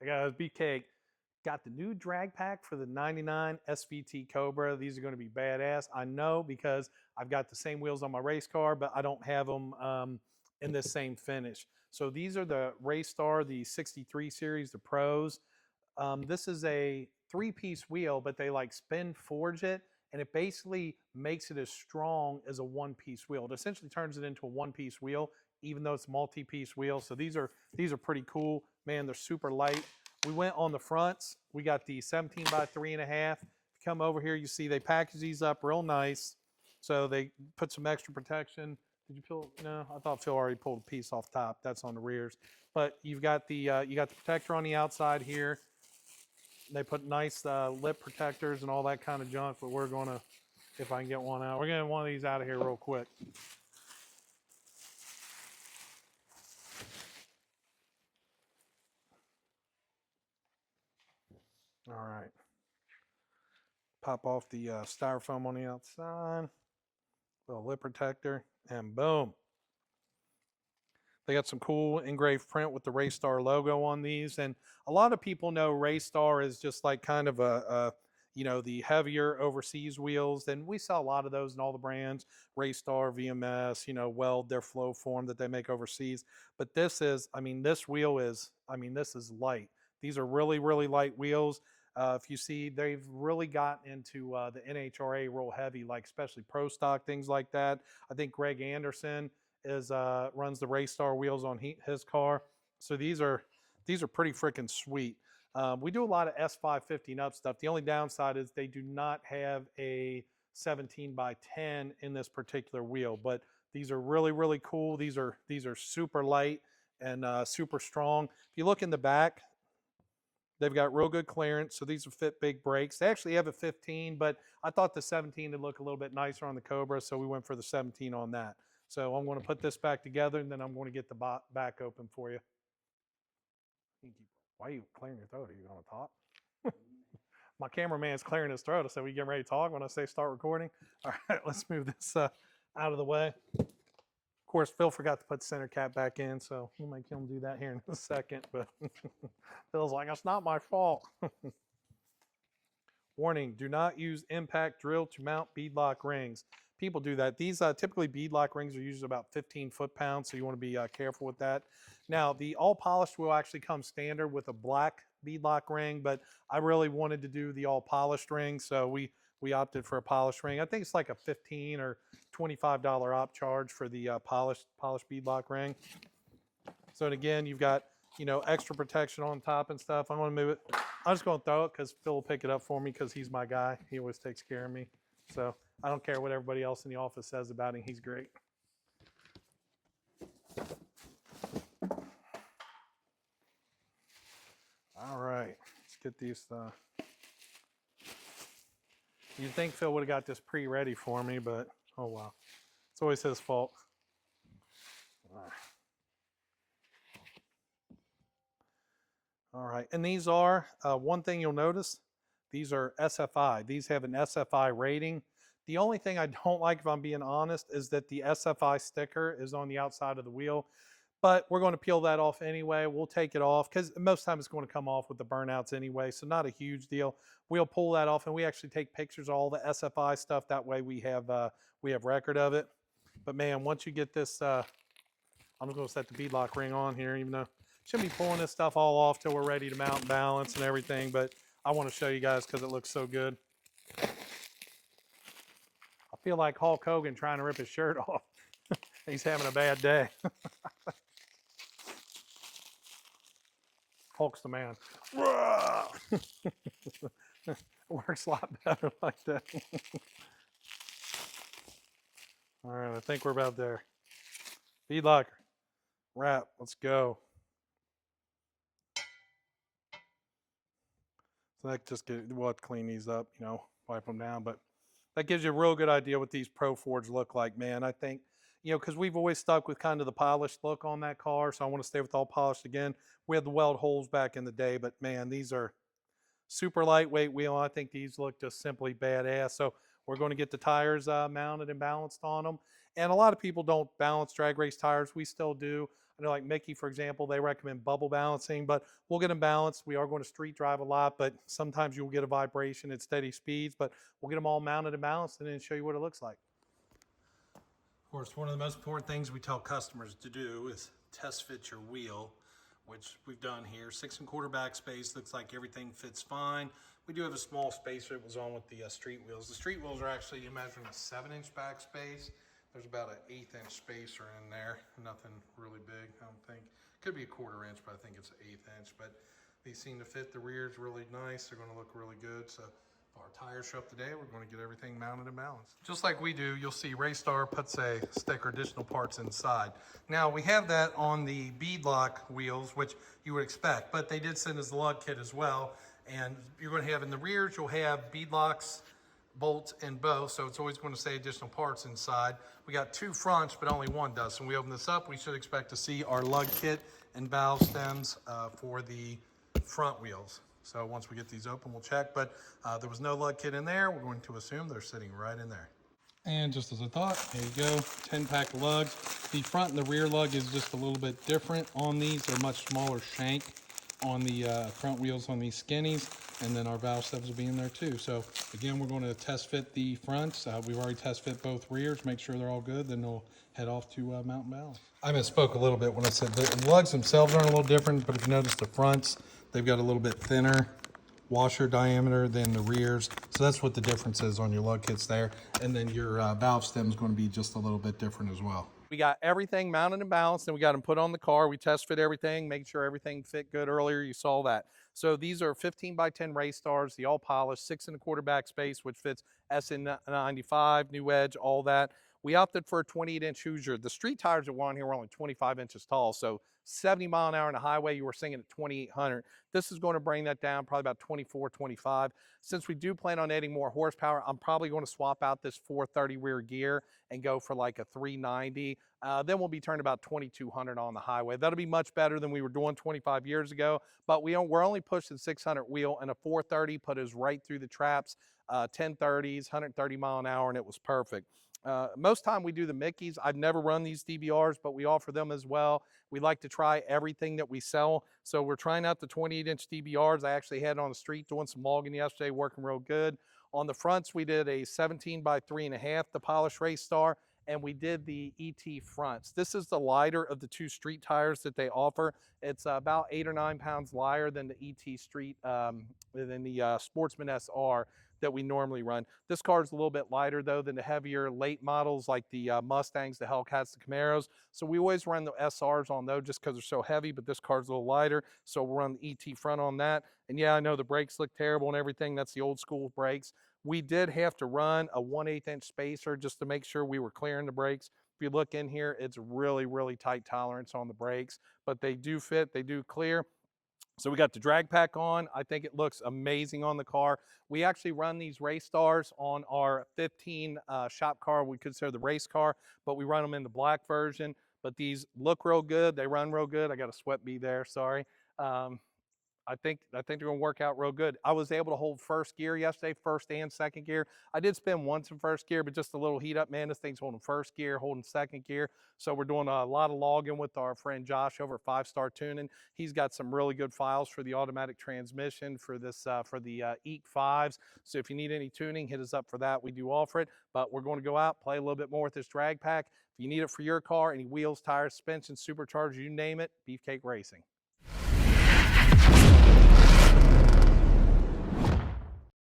I got a Beefcake. Got the new drag pack for the 99 SVT Cobra. These are going to be badass. I know because I've got the same wheels on my race car, but I don't have them in this same finish. So these are the Racestar, the 63 series, the pros. This is a three-piece wheel, but they like spin forge it, and it basically makes it as strong as a one-piece wheel. It essentially turns it into a one-piece wheel, even though it's a multi-piece wheel. So these are pretty cool. Man, they're super light. We went on the fronts. We got the 17 by 3.5. If you come over here, you see they package these up real nice. So they put some extra protection. Did you pull? No, I thought Phil already pulled a piece off top. That's on the rears. But you got the protector on the outside here. They put nice lip protectors and all that kind of junk. But we're gonna, if I can get one out, we're gonna get one of these out of here real quick. All right. Pop off the styrofoam on the outside. Little lip protector, and boom. They got some cool engraved print with the Racestar logo on these. And a lot of people know Racestar is just like kind of the heavier overseas wheels. And we sell a lot of those in all the brands. Racestar, VMS, Weld, their flow form that they make overseas. But this is, this wheel is, this is light. These are really, really light wheels. If you see, they've really gotten into the NHRA real heavy, like especially Pro Stock, things like that. I think Greg Anderson runs the Racestar wheels on his car. So these are pretty freaking sweet. We do a lot of S550 up stuff. The only downside is they do not have a 17 by 10 in this particular wheel, but these are really, really cool. These are super light and super strong. If you look in the back, they've got real good clearance, so these will fit big brakes. They actually have a 15, but I thought the 17 would look a little bit nicer on the Cobra, so we went for the 17 on that. So I'm going to put this back together, and then I'm going to get the back open for you. Why are you clearing your throat? Are you going to talk? My cameraman's clearing his throat. I said, we getting ready to talk when I say start recording? All right, let's move this out of the way. Of course, Phil forgot to put the center cap back in, so we'll make him do that here in a second. But Phil's like, it's not my fault. Warning, do not use impact drill to mount beadlock rings. People do that. These typically beadlock rings are usually about 15 foot-pounds, so you want to be careful with that. Now, the all-polished will actually come standard with a black beadlock ring, but I really wanted to do the all-polished ring, so we opted for a polished ring. I think it's like a $15 or $25 op charge for the polished beadlock ring. So again, you've got extra protection on top and stuff. I'm going to move it. I'm just going to throw it because Phil will pick it up for me because he's my guy. He always takes care of me. So I don't care what everybody else in the office says about him. He's great. All right, let's get these. You'd think Phil would have got this pre-ready for me, but oh well. It's always his fault. All right, and these are, one thing you'll notice, these are SFI. These have an SFI rating. The only thing I don't like, if I'm being honest, is that the SFI sticker is on the outside of the wheel. But we're going to peel that off anyway. We'll take it off because most times it's going to come off with the burnouts anyway, so not a huge deal. We'll pull that off, and we actually take pictures of all the SFI stuff. That way we have record of it. But man, once you get this, I'm just going to set the beadlock ring on here, even though shouldn't be pulling this stuff all off till we're ready to mount and balance and everything, but I want to show you guys because it looks so good. I feel like Hulk Hogan trying to rip his shirt off. He's having a bad day. Hulk's the man. Works a lot better like that. All right, I think we're about there. Beadlocker. Wrap. Let's go. So that just we'll have to clean these up, wipe them down. But that gives you a real good idea what these Pro Fords look like, man. I think, because we've always stuck with kind of the polished look on that car, so I want to stay with all polished again. We had the weld holes back in the day, but man, these are super lightweight wheel. I think these look just simply badass. So we're going to get the tires mounted and balanced on them. And a lot of people don't balance drag race tires. We still do. I know like Mickey, for example, they recommend bubble balancing, but we'll get them balanced. We are going to street drive a lot, but sometimes you'll get a vibration at steady speeds, but we'll get them all mounted and balanced and then show you what it looks like. Of course, one of the most important things we tell customers to do is test fit your wheel, which we've done here. 6 1/4 backspace, looks like everything fits fine. We do have a small spacer that was on with the street wheels. The street wheels are actually, you're measuring a 7-inch backspace. There's about an 1/8 inch spacer in there. Nothing really big, I don't think. Could be a 1/4 inch, but I think it's an 1/8 inch. But these seem to fit. The rear's really nice. They're gonna look really good. So if our tires show up today, we're gonna get everything mounted and balanced. Just like we do, you'll see Racestar puts a sticker additional parts inside. Now we have that on the beadlock wheels, which you would expect, but they did send us the lug kit as well. And you're gonna have in the rears, you'll have beadlocks, bolts, and both, so it's always going to say additional parts inside. We got 2 fronts, but only 1 does. So when we open this up, we should expect to see our lug kit and valve stems for the front wheels. So once we get these open, we'll check, but there was no lug kit in there. We're going to assume they're sitting right in there. And just as a thought, there you go, 10-pack of lugs. The front and the rear lug is just a little bit different on these. They're much smaller shank on the front wheels on these skinnies, and then our valve stems will be in there too. So again, we're going to test fit the fronts. We've already test fit both rears, make sure they're all good, then we'll head off to mount and balance. I misspoke a little bit when I said the lugs themselves aren't a little different, but if you notice the fronts, they've got a little bit thinner washer diameter than the rears. So that's what the difference is on your lug kits there. And then your valve stem is going to be just a little bit different as well. We got everything mounted and balanced, and we got them put on the car. We test fit everything, make sure everything fit good earlier. You saw that. So these are 15 by 10 Racestars, the all polished 6 1/4 backspace, which fits SN95, new Edge, all that. We opted for a 28-inch Hoosier. The street tires that were on here were only 25 inches tall, so 70 mile an hour on the highway, you were singing at 2,800. This is going to bring that down probably about 24, 25. Since we do plan on adding more horsepower, I'm probably going to swap out this 430 rear gear and go for like a 390. Then we'll be turning about 2,200 on the highway. That'll be much better than we were doing 25 years ago, but we're only pushing 600 wheel, and a 430 put us right through the traps, 1030s, 130 mile an hour, and it was perfect. Most time we do the Mickeys. I've never run these DBRs, but we offer them as well. We like to try everything that we sell. So we're trying out the 28-inch DBRs. I actually had it on the street doing some logging yesterday, working real good. On the fronts, we did a 17 by 3.5, the polished Racestar, and we did the ET fronts. This is the lighter of the 2 street tires that they offer. It's about 8 or 9 pounds lighter than the ET Street, than the Sportsman SR that we normally run. This car is a little bit lighter though than the heavier late models like the Mustangs, the Hellcats, the Camaros. So we always run the SRs on those just because they're so heavy, but this car's a little lighter. So we'll run the ET front on that. And yeah, I know the brakes look terrible and everything. That's the old school brakes. We did have to run a 1/8 inch spacer just to make sure we were clearing the brakes. If you look in here, it's really, really tight tolerance on the brakes, but they do fit, they do clear. So we got the drag pack on. I think it looks amazing on the car. We actually run these Racestars on our 15 shop car. We consider the race car, but we run them in the black version. But these look real good. They run real good. I got a sweat bee there, sorry. I think they're gonna work out real good. I was able to hold first gear yesterday, first and second gear. I did spin once in first gear, but just a little heat up, man. This thing's holding first gear, holding second gear. So we're doing a lot of logging with our friend Josh over at 5 Star Tuning. He's got some really good files for the automatic transmission for this for the EEC 5s. So if you need any tuning, hit us up for that. We do offer it, but we're going to go out, play a little bit more with this drag pack. If you need it for your car, any wheels, tires, suspension, supercharger, you name it, Beefcake Racing.